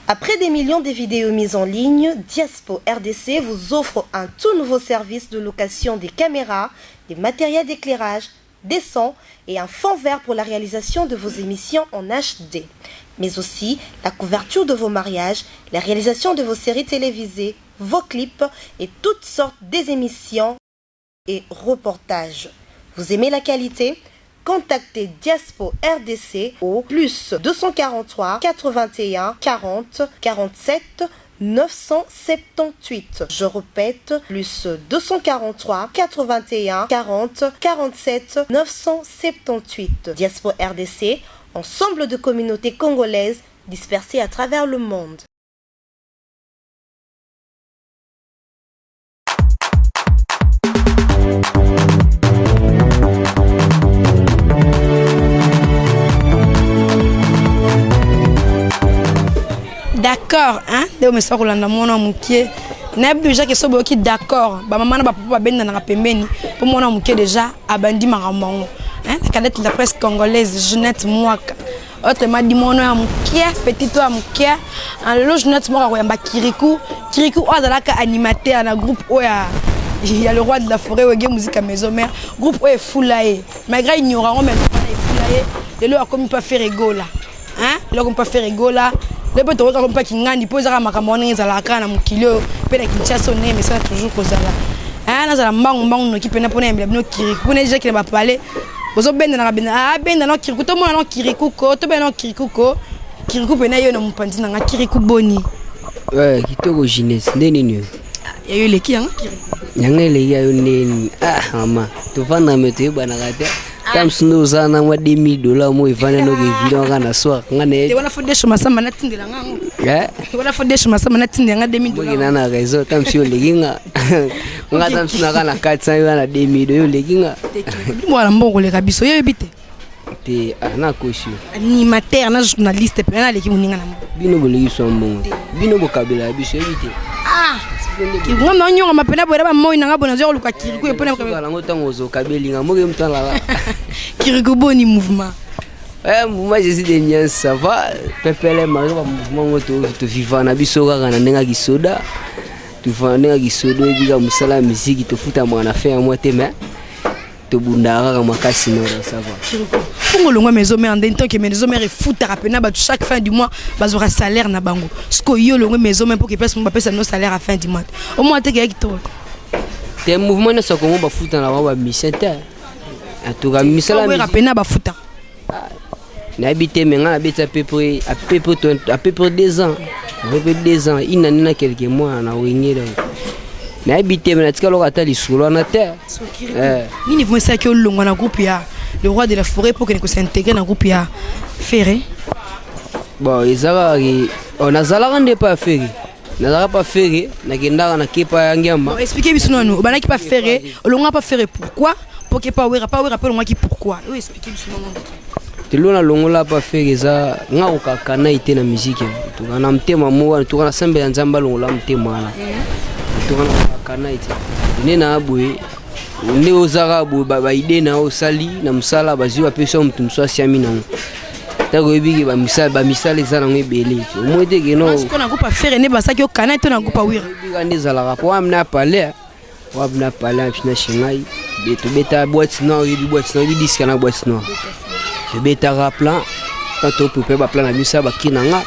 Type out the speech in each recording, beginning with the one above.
Après des millions de vidéos mises en ligne, Diaspo RDC vous offre un tout nouveau service de location des caméras, des matériels d'éclairage, des sons et un fond vert pour la réalisation de vos émissions en HD. Mais aussi la couverture de vos mariages, la réalisation de vos séries télévisées, vos clips et toutes sortes des émissions et reportages. Vous aimez la qualité? Contactez Diaspo RDC au plus 243 81 40 47 978. Je répète, plus 243 81 40 47 978. Diaspo RDC, ensemble de communautés congolaises dispersées à travers le monde. D'accord, hein? De me sort Rolanda mona mukie. Na déjà que so boki d'accord. Ba maman na ba papa benda na pembeni. Pour mona mukie déjà abandi maramongo. Hein? La cadette de la presse congolaise Jeanette Mwaka. Autrement dit mona mukie, petit toi mukie. En le Jeanette Mwaka yamba Kirikou. Kirikou azalaka animateur na groupe oya. Il y a le roi de la forêt Wege musique à maison mère. Groupe oya Foulaye. Malgré ignorant même Foulaye. De l'eau a comme pas faire rigola. Hein? L'eau comme pas faire rigola. Les potes ont pas kingani poser à makamoni zalaka na mukilo pe na Kinshasa ne mais ça toujours kozala ah na zala mbangu no kipena pona mbele no kiriku ne je ki ba parler bozo benda na benda ah benda no kiriku to mona no kiriku ko to benda no kiriku ko kiriku pena yo na mpanzi na kiriku boni kitoko jeunesse ndeni ni ya yo leki yang kiriku nyanga le ya yo neni mama to vanda meto bana kata tam sunu zana mwa $10,000 mo ivana no video kana soir ngane te wana fondation masamba na tindela ngango wana fondation masamba na tindela nga $10,000 ngina na rezo tam sio leginga nga tam suna kana 400 yo na $10,000 yo leginga mwana mbongo le kabiso yo bite te ana koshi animateur na journaliste pe na leki muninga na bino bolegi so mbongo bino bokabela biso bite Kirikou na nyonga mapena boera ba moi na ngabona zo luka Kirikou epona kabela ngotango zo kabelinga moge mtala la Kirikou boni mouvement moi je suis des niens ça va pepele ma mouvement to vivant na biso kaka na ndenga kisoda tu fanda kisoda biga musala musique to futa mwana faire moi te mais to bundara kama makasi no ça va Pour le maison mère en tant que maison mère fout à rappeler chaque fin du mois bazora salaire na bango sko yo le maison mère pour que personne pas payer nos salaires à fin du mois au moins te gars qui to te mouvement na ça comment ba fout na ba mission te en tout cas misala mi rappeler ba fout na habité menga na beta à peu près 2 ans à peu près 2 ans il na quelques mois na wengela na habité mais na tika lokata lisolo na terre nini vous ça que longo na groupe ya le roi de la forêt pour que nous s'intégrer dans le groupe ya ferré bon on a zalaka pas ferré na pas ferré na kenda na kepa ngamba expliquez biso nous bana qui pas ferré longa pas ferré pourquoi pour que pas rappelle moi qui pourquoi expliquez biso nous te lona longo la pas ferré za nga ukakana ite na musique to kana mtema mo to kana sembe ya nzamba longo la mtema na to kana ukakana ite ni na abwe ne ozara bo ba ide na osali na musala baziwa pesa mtu mswa siami na tako ebiki ba misala ezana ngwebele omwete ke no ko na kupa faire ne basaki okana to na kupa wira bika ndezala rapo amna parler pina shingai beto beta boîte no bi disque na boîte no je beta raplan quand to pe ba plan na misa ba kinanga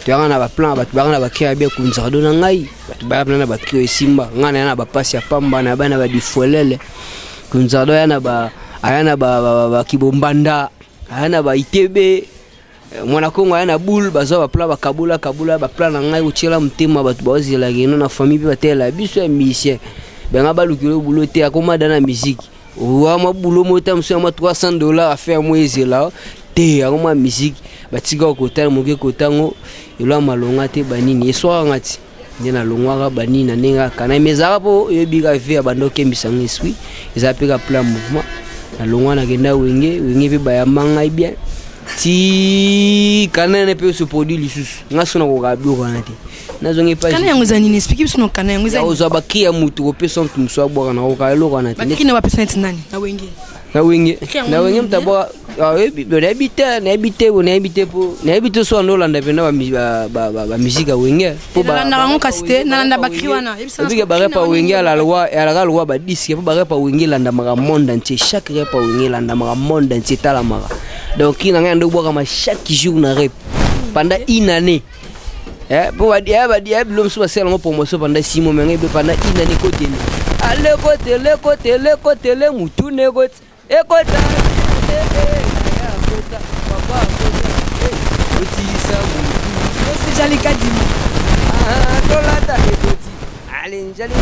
na ba plan ba na ba kia bien kunzardo na ngai ba plan na ba kio simba ngana na ba pasi ya pamba na bana ba difolele kunzardo yana ba kibombanda yana ba itebe mwana kongo yana bul bazo ba plan ba kabula ba plan na ngai uchela mtema ba bazila geno na famille ba tela biso ya musicien benga ba lukilo bulote akomada na musique wa mabulo mota mso ma $300 à faire moise là te akoma musique batika kotala moke kotango elo malonga te banini eswa ngati ndena longwa banini na nenga kana mezaka po yebika via bandoke misango esprit ezapeka plan mouvement na longwa na kenda wenge pe bayamanga bien ti kana ne pe se produit lisusu ngaso na ko gabi kana te nazonge pa kana yango zani explique biso no kana yango zani ozo bakia mutu ko pesa mtu mswa bwa kana ko ka elo kana te bakina ba pesa nani na wenge na wenge mtabwa habité so andolanda pena ba musique wenge po ba nango kasite nalanda bakri wana ebika ba repa wenge ala loi ba disque po ba repa wenge landa maka monde entier chaque repa wenge landa maka monde entier tala maka donc kina ngando boka ma chaque jour na rep pendant une année pour dire l'homme soit seul en promotion pendant 6 mois mais pendant une année côté le moutou négote écoute papa c'est jali kadima tolata écoute allez jali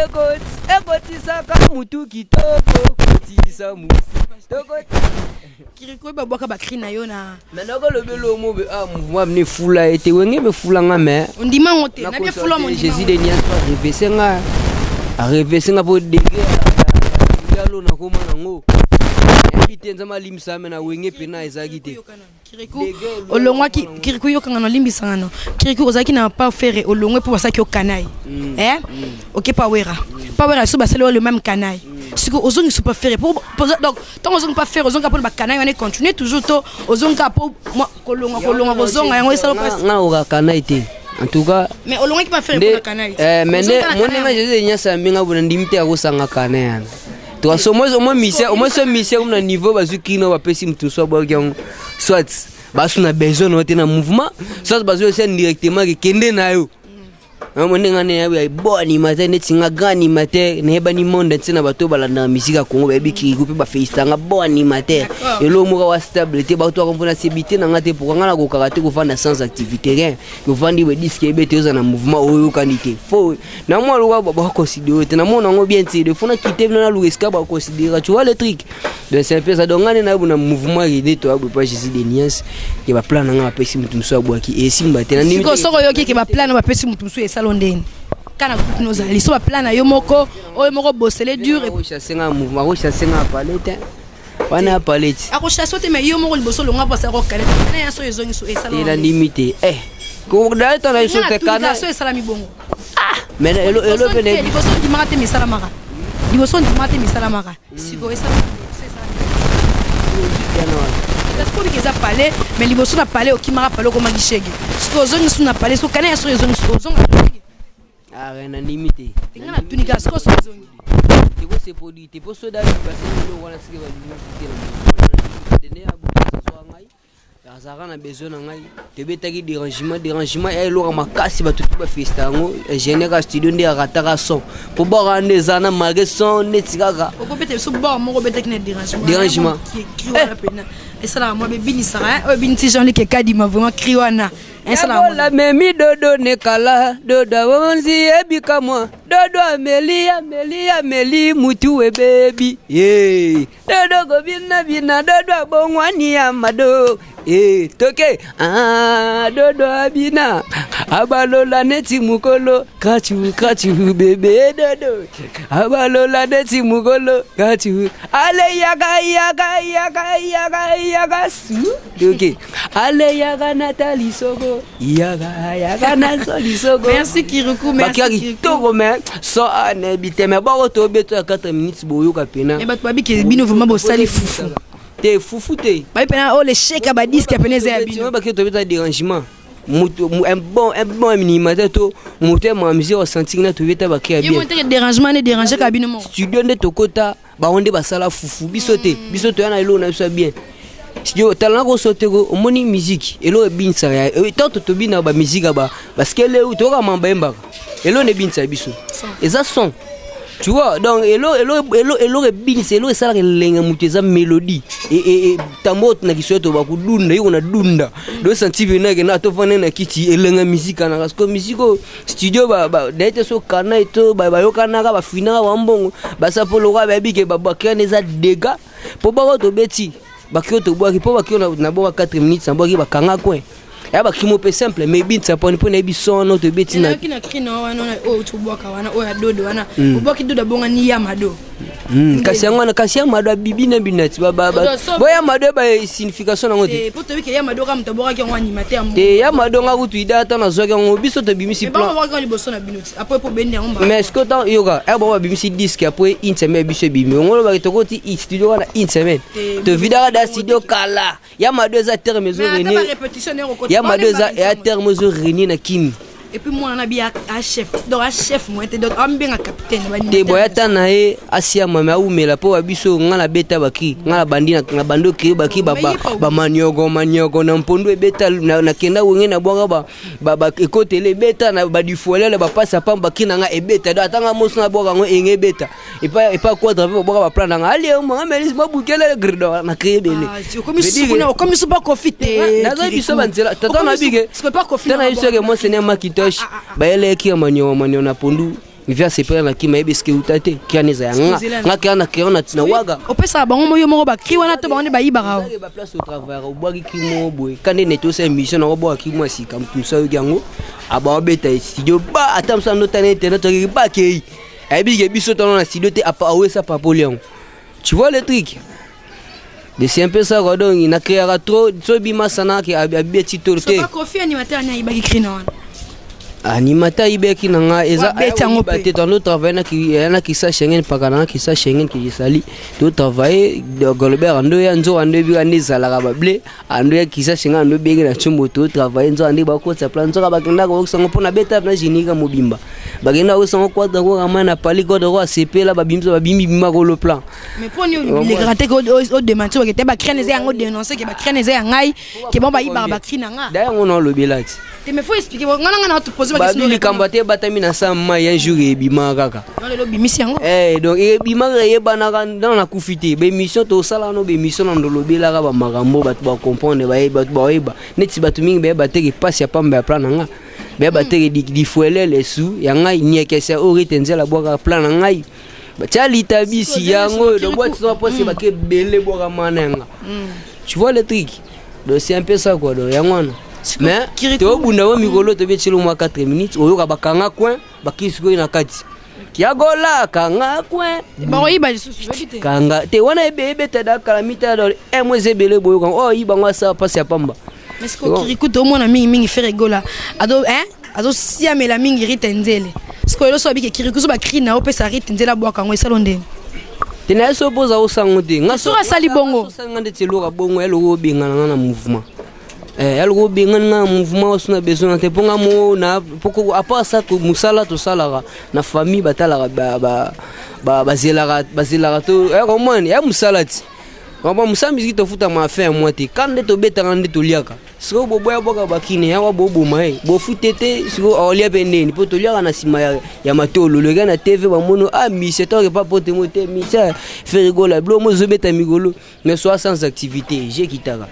écoute saka moutou kitoko kotisa Kiriko ba boka ba krina yo na maintenant le belo mo moi me fula été wenge me fula nga me ndima ngote na bien fula mo Jésus de nias pas rêver senga pour déguer ngalo na koma nango habité nzama limsa me na wenge pena ezagite Kiriko olongwa ki Kiriko yo kanga no limbisa ngano Kiriko ozaki na pas faire olongwe pour ça ki okanai OK Pawera so ba le même canai ce que ozongi sont pas faire pour donc tant ozongi pas faire ozonga pour ba canai on continuer toujours to ozonga pour kolonga ozonga yango ça passe na oka canai te en tout cas mais olonga qui pas faire pour canai mais mon nga Jésus nyasa mbinga bona ndimite akosanga canai yana to so moi mission na niveau bazukino ba pesi mtu so ba yango soit basu na besoin no te na mouvement soit basu c'est directement que kende na yo monenga ne ya boni mate ne tinga gani mate ne ba ni monde tsena bato balanda musique Congo ba biki groupe ba feistanga boni mate elo mo wa stabilité ba to kompona sibité na ngate pour ngana ko karate ko fanda sans activité rien ko fandi we disque ebete oza na mouvement oyo kanité fo na mo lo ba considérer te na mo ngo bien ti de fona quitter na lu eska ba considérer tu vois le truc de c'est un peu ça donc ngane na bu na mouvement ide to ba Jésus de Nias ke ba plan nga ba pesi mutu so abwaki e simba te na ndimi ko soko yo ke ba plan ba pesi mutu so e londeni kana nous allons so plan na yo moko bosele dur et chassenga mouvement chassenga palette wana palette ako chasote mais yo moko liboso longa pasa ko kale na ya so ezongi so e salon la limité ko dalta na so te kana so e salami bongo mais elo vene liboso di mate misala maka siko e salami parce que les a parlé mais liboso na parler au kimara parler ko magishege siko ozongi so na parler so kana ya so ezongi so ozonga rien limité ngana tunika siko so ozongi tiko se produit te poso da parce que le wana sike ba limité na so ngai azara na besoin na ngai te betaki dérangement ya lo makasi ba tutu ba festango général studio ndi arataka son po ba rande zana malgré son netikaka oko bete so ba mo ko betaki na dérangement qui wana pena et ça là moi be binisara o binti Jean-Luc Kadima vraiment criwana la memi dodo nekala dodo wonzi ebika moi dodo ameli mutu we baby dodo go bina dodo bongwani amado toke dodo abina abalola neti mukolo kachu bebe dodo abalola neti mukolo kachu ale yaga su toke ale yaga Nathalie Sogo yaga na soli Sogo merci Kiriko merci Kiriko mais so ane biteme ba to beto 4 minutes boyo kapena e bat babi ke bino vraiment bo sali fufu te fufu te ba pena o le chèque ba disque peneza ya bino ba ke to beta dérangement un bon minimum to moté ma musique au sentir na to beta ba ke bien yo monter dérangement ne déranger ka bino mo studio de tokota ba onde ba sala fufu bisote yana ilo na biso bien studio talana ko sote ko omoni musique elo ebinsa ya tant to bina ba musique ba parce que le to ka mamba emba elo ne binsa biso eza son tu vois donc elo ebinsa elo sala ke lenga muteza mélodie et tambo na kisoto ba kudunda yiko na dunda do senti bina ke na to fane na kiti elenga musique na parce que musique studio ba dete so kana eto ba yo kana ka ba fina wa mbongo ba sa polo ka ba bike ba bakane za dega po ba to beti bakio to boaki po bakio na bo 4 minutes amboki bakanga coin ya bakimo pe simple mais bin ça pone pone biso no to beti na kina krino wana o to boaka wana o ya dodo wana o boki dodo bonga ni ya mado kasi ngwana kasi mado bibi na binati boya mado ba signification nango te poto bike ya mado ka mtaboka ki ngwa animateur te ya mado nga kutu idata na zoka ngo biso to bimisi plan ba ba liboso na binoti après po bende ngomba mais est-ce que tant yoga ba bimisi disque après une semaine biso bimi ngolo ba to koti studio na une semaine to vidara da studio kala ya mado za terme zo reni ya mado za ya terme zo reni na kimi et puis moi on a bien un chef donc un chef moi te donc am bien un capitaine te boyata na e asia mama umela po biso ngala beta baki ngala bandina na bando ki baki ba manyogo na mpondo ebeta na kenda wenge na bwaka ba ekotele beta na ba difolele ba passa pamba kina nga ebeta do atanga moso na bwaka ngo enge beta et pas quadra pe bwaka ba plan nga ali mo ngamelis mabukele grido na krebele comme ça pas profiter na za biso banzela tata na bige c'est pas profiter tana biso ke mo sene makitosh baele ki manyo na pondu via sepela na kima ebeske utate kianeza nga kana kiona tina waga opesa bango moyo moko ba ki wana to bango ba yibara ba place au travail au bois ki mo boy kande neto sa mission na bois ki mo si kam tout ça yango aba beta studio ba atamsa notane internet to ba ke ebige biso tono na studio te apa awesa papa lion tu vois le truc de c'est un peu ça donc il a créé trop so bima sana ki abi titolo te so ba kofi animateur nya ibaki krina animata ibeki nanga eza bete dans travail na ki sa Schengen pakana ki sa Schengen ki sali to travail de Golbert ando ya nzo ando bi ande zala ka bable ando ya ki sa Schengen ando begi na chumbo to travail nzo ande ba ko tsa plan nzo ka bakenda ko sango pona beta na jinika mobimba bagenda ko sango kwa da ko amana pali ko da ko sepela babimbi bima ko le plan mais poni les gratter ko au démentir que te ba crane ze yango dénoncer que ba crane ze ngai que bon ba iba ba crina nga da yango no lo belati te me faut expliquer ngana na te poser ba question kambate batami na sama ya jour ebima kaka non le bimisi yango donc ebima yebana dans na kufite be mission to sala no be mission ndo lobela ka ba makambo bat ba comprendre ba eba neti batu mingi be bateke passe ya pamba plan nga be bateke di fuele les sous ya ngai niekesa ori tenzela boka plan ngai chali tabisi yango do boîte so poste ba ke bele boka mananga tu vois le truc donc c'est un peu ça quoi donc yango mais to bunda wa mikolo to betchelo mwa 4 minutes oyo ka bakanga coin bakisiko ina kati kiagola kanga coin ba oyiba lisusu vite kanga te wana ebe tada kala mita do emweze bele boyo kan oh yiba ngwa sa passe ya pamba mais ce ko kiriku to mona mingi faire rigola ado si amela mingi ritenzele ce ko lo so bike kiriku so ba krina opesa ritenzela bwaka ngwe salonde tena so poza osango te nga so sali bongo sanga ndetse lo ka bongo elo go bingana na mouvement algo bingana mouvement osuna besoin te ponga mo na poko apa ça ko musala to salara na famille batala bazela to comment ya musalati ngomba musambi to futa ma fin moi te kande to betanga nde to liaka siko boboya boka bakine ya bobo mai bo futete siko olia pendeni po to liaka na sima ya matolo le gana TV ba mono mi c'est toi pas pote mo te mi ça fait rigoler blo mo zo beta migolo mais soit sans activité j'ai kitara.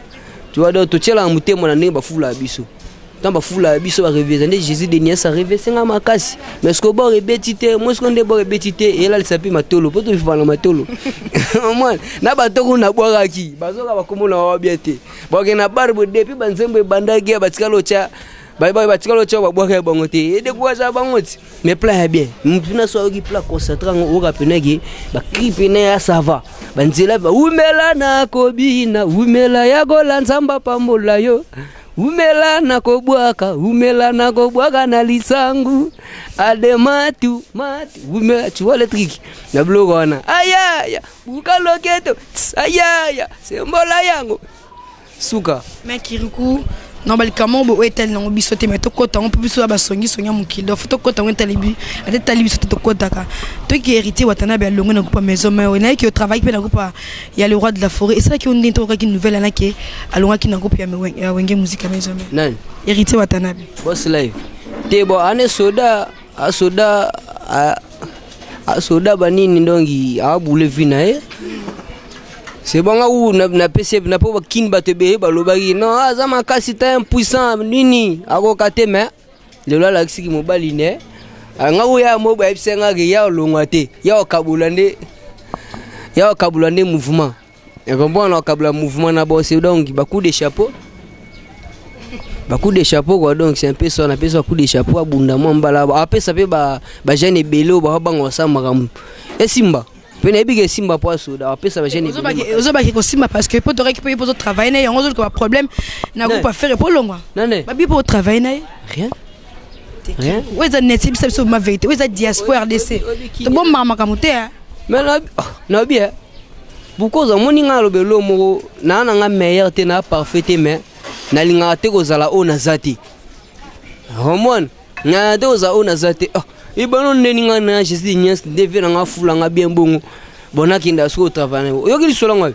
Tu vois donc tu la muté mon année ba fula biso tant ba fula biso ba réveiller Jésus de Nias a réveillé singa makasi mais ce que bo rebetité moi ce qu'on de bo rebetité et là il s'appelle matolo poto vivre na matolo moi na ba toko na boaka ki bazoka ba komona wa biete ba gena barbo depuis banzembe bandagi batikalo cha bye batikalo cha ba boaka bangote et de quoi ça bangoti mais plat bien mpina so ki plat concentrant o rapenegi ba kripene ya sava banzela ba umela na kobina umela ya gola nzamba pambola yo umela na kobwaka na lisangu adematu mati umela tu vois le truc na blogo wana aya bukaloketo aya sembola yango suka mais kiriku non bali kamombo etel na biso te meto kota on peut biso ba songi sonya mukilo foto kota on talibi ate talibi so to kota ka to ki héritier watana ba longo na groupe maison mais on a qui au travail pe na groupe ya le roi de la forêt et ça qui on dit to ki nouvelle ana ki alonga ki na groupe ya wenge musique maison nani héritier watana bi boss live te bo ane soda soda banini ndongi abule vina c'est bon ou na PC na po kin batebe balobaki non azama kasi ta impuissant nini akokate mais le la laxi mobile ne nga uya moba ebisenga ke ya longwate ya okabulande mouvement et comprendre okabula mouvement na bo c'est donc beaucoup de chapeaux quoi donc c'est un peu ça on appelle ça coup de chapeau abunda mwambala après ça peut ba jeune belo ba bango sa makambu esimba Pe na bi ke simba poaso da pesa ba jeune. Ozo ba ke ko simba parce que pour te récupérer pour travailler na yango zo ko problème na ko pas faire pour longwa. Ba bi pour travailler na rien. Rien. Où est net c'est sur ma vérité. Où est diaspora RDC. To bon mama kamote hein. Mais na bien. Pourquoi za moni nga lobelo mo na nga meilleur te na parfait mais na linga te ko zala o na zati. Homon nga te ko za o na zati. Ibano neni nga na jesi nyes deve nga fula nga bien bongo. Bona kinda so travailler. Yo ki lisola ngwa.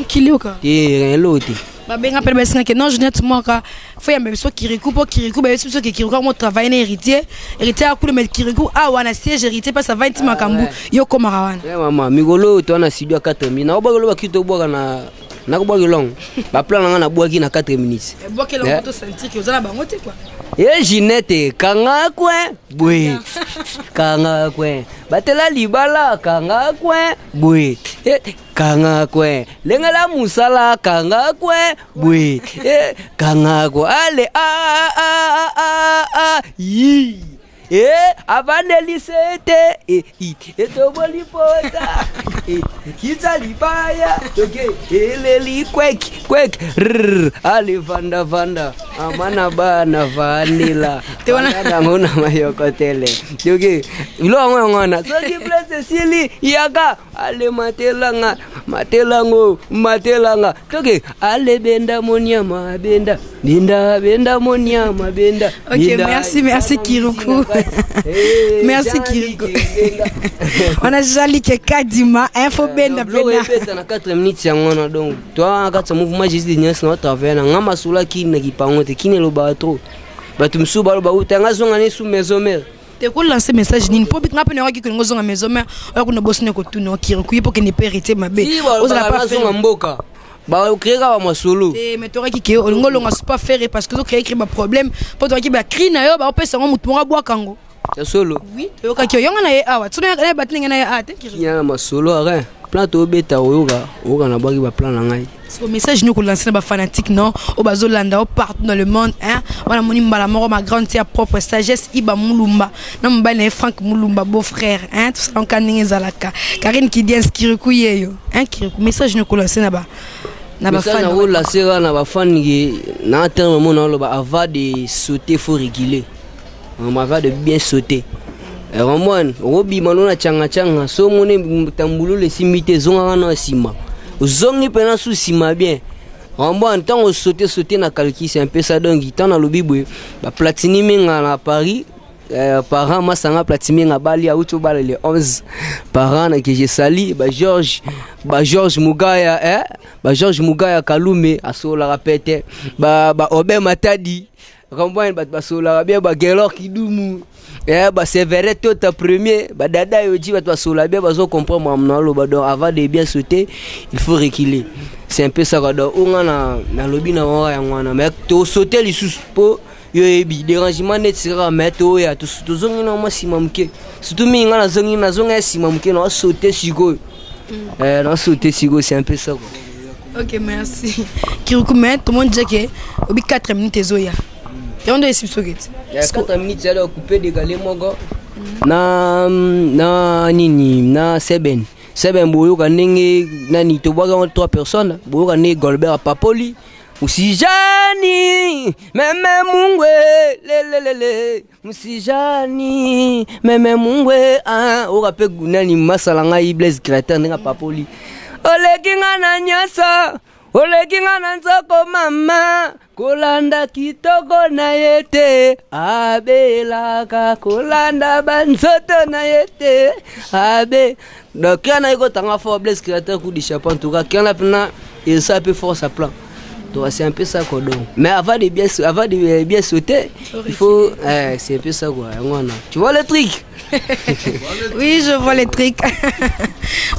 Kilioka. Rien l'autre. Ba benga pele basina que non Jeanette moka faut ya beso Kirikou pour Kirikou ba beso que Kirikou mo travailler na héritier a coule mais Kirikou wana siège héritier pas ça va intima kambu yo koma rawana. Maman migolo to na sibia 4 minutes. Na obagolo bakito boga na ko boga long. Ba plan nga na boga na 4 minutes. E boga long to sentir que ozala bango te quoi. Jeanette kanga kwe bwe. Kanga kwe. Batela libala kanga kwe bwe. Kanga kwe. Lengala musala kanga kwe bwe. Kanga kwe. Ale yi. Avandeli sete etoboli pota kita libaya okay eleli kwek ale vanda amana bana vanila tena ngona mayokotele okay lo ngona so ki place sili yaka ale matelanga okay ale benda monyama benda monyama benda. Ok, merci Kirikou. Merci Kirikou. On a jali que Kadima, info benda benda. Na 4 minutes ngona donc toi quand ça mouvement Jésus nyas na taverne ngama sula kina kipangote kine lo bato. Batum suba lo ba utanga zonga ne sous maison mère. Te ko lancer message nini pour bikna pena ki ko ngozonga maison mère o ko no bosne ko tuno Kirikou pour que ne pas hériter mabe. Oza pas faire mboka. Ba créer ba masolo mais toi qui ngolonga pas faire parce que créer un problème pour toi qui ba cri na yo ba pesa ngo mutu nga bwa kango ya solo oui yo ka ki yo nga na ye awa tuna na batinga na ye ate ya masolo ara plan to beta oyoga na bwa ki ba plan na ngai c'est un message nous ko lancer ba fanatique non o bazolanda partout dans le monde hein wana moni mbala moko ma grande tia propre sagesse iba mulumba na mbala na Frank mulumba beau frère hein tout ça on kaninga zalaka Karine qui dit Kirikou yeyo hein Kirikou message nous ko lancer na ba na ba fan la sera na ba fan na terme mon lo ba avant de sauter faut réguler on va de bien sauter et Ramon robi manona changa so mone tambulu le simite zonga na sima zongi pena sous sima bien Ramon tant on sauter na kalki c'est un peu ça donc tant na lobibwe ba platini menga na Paris parents masanga platini nga bali auto bali le 11 parents que j'ai sali ba George Mugaya ba George Mugaya Kalume asola rapete ba Obe Matadi Ramboine ba sola bien ba Gelor Kidumu ba Severet tota premier ba dada yoji ba sola bien ba zo comprendre mamna lo ba donc avant de bien sauter il faut reculer c'est un peu ça donc on na lobi na wa ya ngwana mais to sauter les sous po yo ebi dérangement net sera mettre ya to zongi na masima mke surtout mi ngana zongi sima mke na sauter sigo na sauter sigo c'est un peu ça quoi. Ok merci Kirikou mais tout le monde dit que obi 4 minutes zoya et on doit essayer socket 4 minutes ça doit couper dégaler mogo na nini na seben boyo kanenge nani to boga 3 personnes boyo kanenge Golbert Papoli Musijani meme mungwe lelelele Musijani meme mungwe orape gunani masala ngai Blaise Créateur nga Papoli olekinga na nyasa olekinga na nzoko mama kolanda kitoko na yete abelaka kolanda banzoto na yete abe donc kana iko tanga fo Blaise Créateur coup de chapeau en tout cas kana pena et ça peut force à plan. C'est un peu ça quoi donc. Mais avant de bien sauter, il faut c'est un peu ça quoi. Tu vois le truc? Oui, je vois les trucs.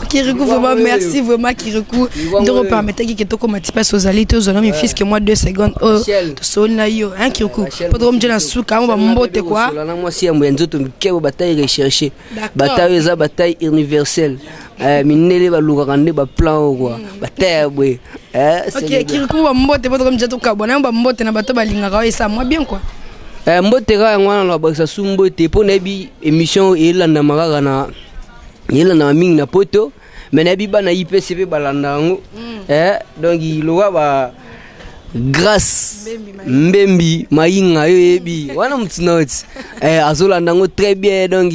Kirikou vraiment merci vraiment Kirikou de repermettre que tu comme tu passes aux alités aux hommes fils que moi 2 secondes oh sona yo hein Kirikou pas de na suka on va mbote quoi. Là moi si amwenzo to kebo bataille rechercher. Bataille eza bataille universelle. Minele ba lukakande ba plan quoi. Bataille bwe. Ok Kirikou ba mbote pas comme jeto kabona ba mbote na bato balingaka et ça moi bien quoi. Mbote ka ngwana na bakisa sumbote po na bi émission elanda makaka yela na mingi na poto mais na biba na IPCP balanda ngo donc ilowa ba grâce mbembi mainga yo yebi wana mutsinoti azolanda ngo très bien donc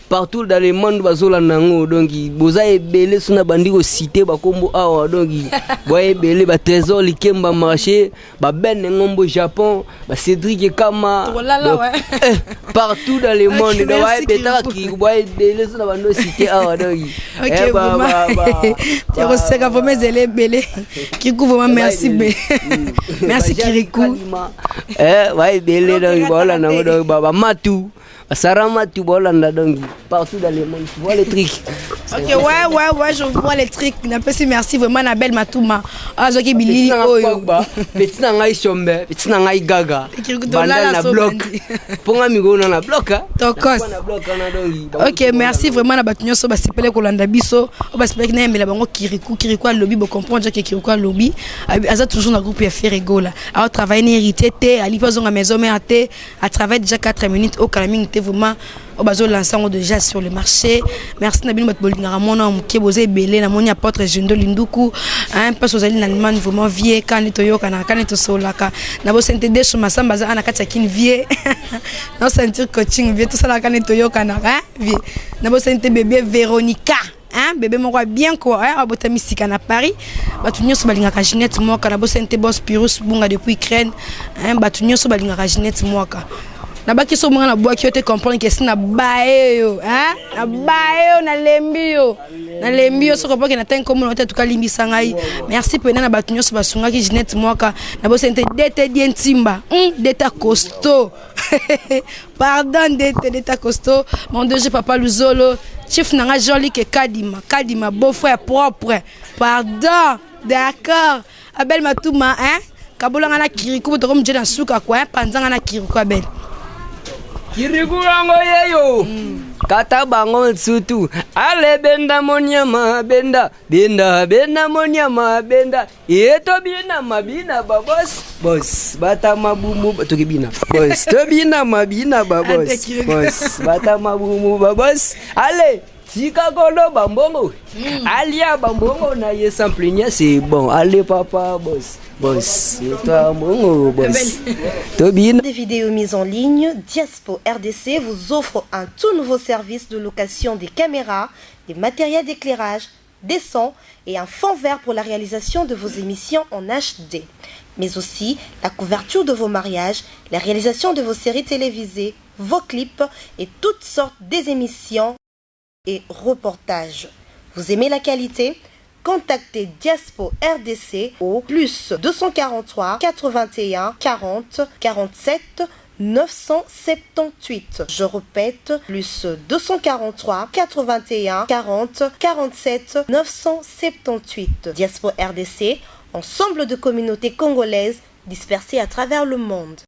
partout dans le monde bazolanda ngo donc boza ebele suna bandiko cité bakombo awa donc boye ebele ba trésor likemba marché ba ben ngombo Japon ba Cédric Kama partout dans le monde donc boye betaka ki boye ebele suna bando cité awa donc OK ba tu reseka vraiment zele belé Kirikou vraiment merci merci Kirikou boye ebele donc bolanda ngo donc ba matu Sarama tu bolanda donc partout dans le monde tu vois les trucs. OK ouais je vois les trucs. Merci vraiment Nabel Matouma. Azoki bilili oyo. Petit na ngai Shombe, petit na ngai Gaga. Banda na bloc. Ponga migo na bloc Tokos. OK, merci vraiment na batunyo so basipele kolanda biso. O basipele na mbela bango Kirikou lobby bo comprendre que Kirikou lobby aza toujours na groupe ya Ferregola. A travailler ni hérité té, ali pas zonga maison mais à travailler déjà 4 minutes au Calaming vraiment au bazo l'ensemble déjà sur le marché. Merci Nabil Matbolingara mona muke boze belé na moni apôtre Jendo Linduku hein parce que zali na man vraiment vie quand toyoka na quand to solaka na bo sente de sur masamba za ana kati kin vie na sentir coaching vie tout ça la quand toyoka na hein vie na bo sente bébé Véronica hein bébé moko bien quoi hein abota mystique na Paris batu nyonso balingaka Ginette Mwaka na bo sente boss Pyrrhus bunga depuis Ukraine hein batu nyonso balingaka Ginette Mwaka na baki so mwana boa ki yote comprendre que sina baeyo hein na baeyo na lembio so ko na tan comme on tout limbi sangai merci pena na batu nyonso basunga ki Ginette Mwaka na bo sente dete bien timba deta costaud pardon deta costaud mon Dieu papa Luzolo chef nanga joli que Kadima beau frère propre pardon d'accord Abel Matouma hein kabolanga na Kirikou to comme je na suka quoi panzanga na Kirikou Abel Kirikou yango yeyo kata bango sutu ale benda monyama benda monyama benda eto bina mabina boss bata mabumu to bina boss to bina mabina boss bata mabumu boss ale tika golo bambongo alia bambongo na ye samplinya c'est bon allez papa boss toi mon boss Tobin. Des vidéos mises en ligne, Diaspo RDC vous offre un tout nouveau service de location des caméras, des matériels d'éclairage, des sons et un fond vert pour la réalisation de vos émissions en HD, mais aussi la couverture de vos mariages, la réalisation de vos séries télévisées, vos clips et toutes sortes des émissions et reportages. Vous aimez la qualité? Contactez Diaspo RDC au plus 243 81 40 47 978. Je répète, plus 243 81 40 47 978. Diaspo RDC, ensemble de communautés congolaises dispersées à travers le monde.